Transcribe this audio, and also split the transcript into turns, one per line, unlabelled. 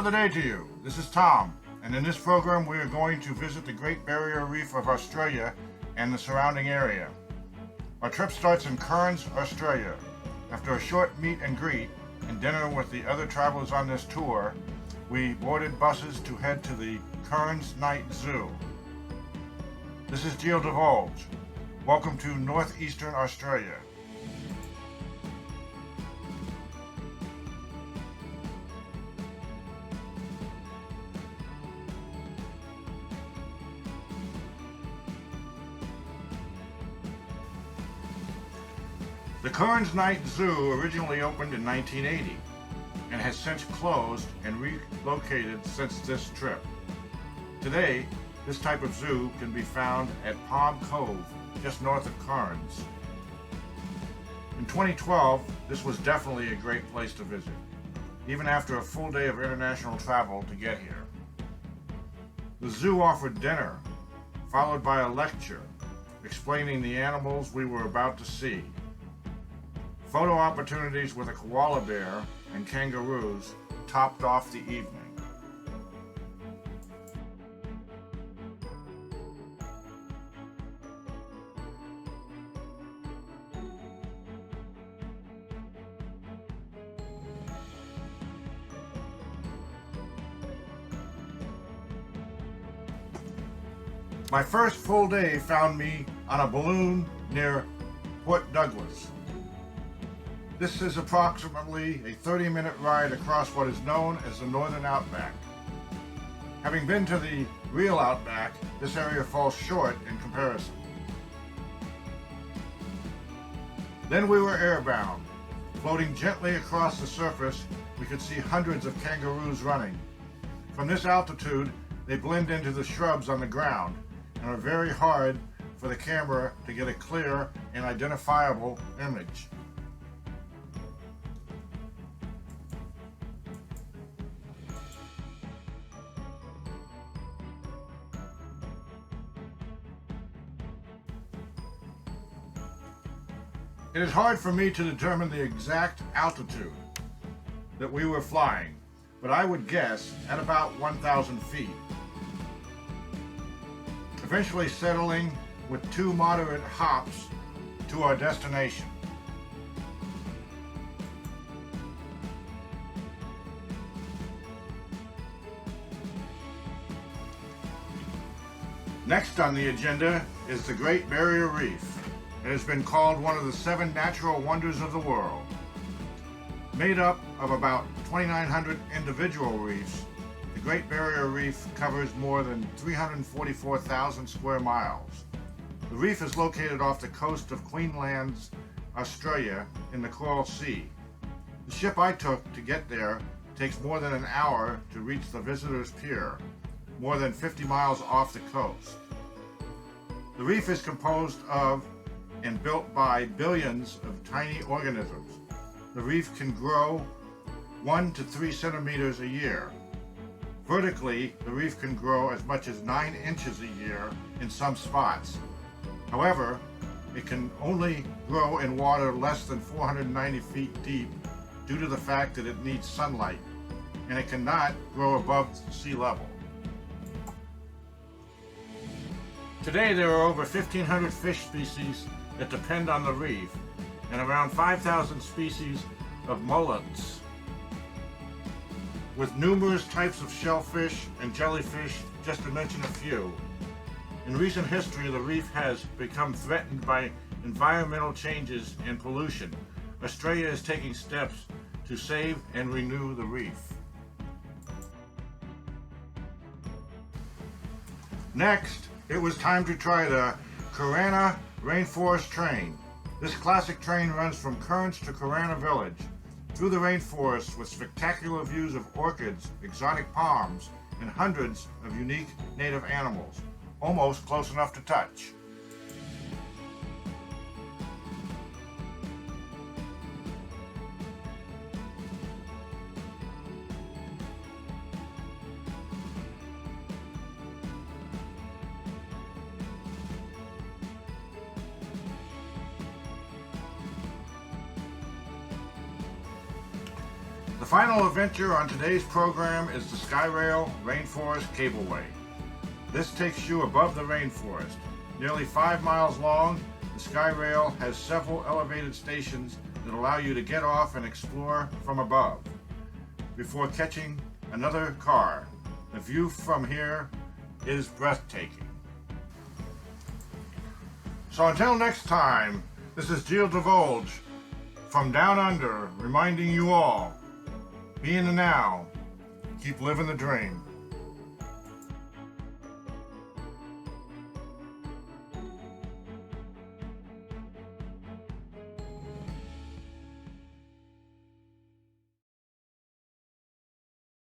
of the day to you. This is Tom, and in this program we are going to visit the Great Barrier Reef of Australia and the surrounding area. Our trip starts in Cairns, Australia. After a short meet and greet and dinner with the other travelers on this tour, we boarded buses to head to the Cairns Night Zoo. This is Divulge. Welcome to northeastern Australia. The Cairns Night Zoo originally opened in 1980 and has since closed and relocated since this trip. Today, this type of zoo can be found at Palm Cove, just north of Cairns. In 2012, this was definitely a great place to visit, even after a full day of international travel to get here. The zoo offered dinner, followed by a lecture explaining the animals we were about to see. Photo opportunities with a koala bear and kangaroos topped off the evening. My first full day found me on a balloon near Port Douglas. This is approximately a 30-minute ride across what is known as the Northern Outback. Having been to the real Outback, this area falls short in comparison. Then we were airbound. Floating gently across the surface, we could see hundreds of kangaroos running. From this altitude, they blend into the shrubs on the ground and are very hard for the camera to get a clear and identifiable image. It is hard for me to determine the exact altitude that we were flying, but I would guess at about 1,000 feet. Eventually settling with 2 moderate hops to our destination. Next on the agenda is the Great Barrier Reef. It has been called one of the 7 natural wonders of the world. Made up of about 2,900 individual reefs, the Great Barrier Reef covers more than 344,000 square miles. The reef is located off the coast of Queensland, Australia, in the Coral Sea. The ship I took to get there takes more than an hour to reach the visitors' pier, more than 50 miles off the coast. The reef is composed of and built by billions of tiny organisms. The reef can grow 1 to 3 centimeters a year. Vertically, the reef can grow as much as 9 inches a year in some spots. However, it can only grow in water less than 490 feet deep due to the fact that it needs sunlight, and it cannot grow above sea level. Today there are over 1,500 fish species that depend on the reef, and around 5,000 species of mullets, with numerous types of shellfish and jellyfish, just to mention a few. In recent history, the reef has become threatened by environmental changes and pollution. Australia is taking steps to save and renew the reef. Next, it was time to try the Classic Rainforest Train. This classic train runs from Cairns to Corona Village, through the rainforest with spectacular views of orchids, exotic palms, and hundreds of unique native animals, almost close enough to touch. The final adventure on today's program is the Skyrail Rainforest Cableway. This takes you above the rainforest. Nearly 5 miles long, the Skyrail has several elevated stations that allow you to get off and explore from above before catching another car. The view from here is breathtaking. So until next time, this is Divulge from Down Under, reminding you all, be in the now, keep living the dream.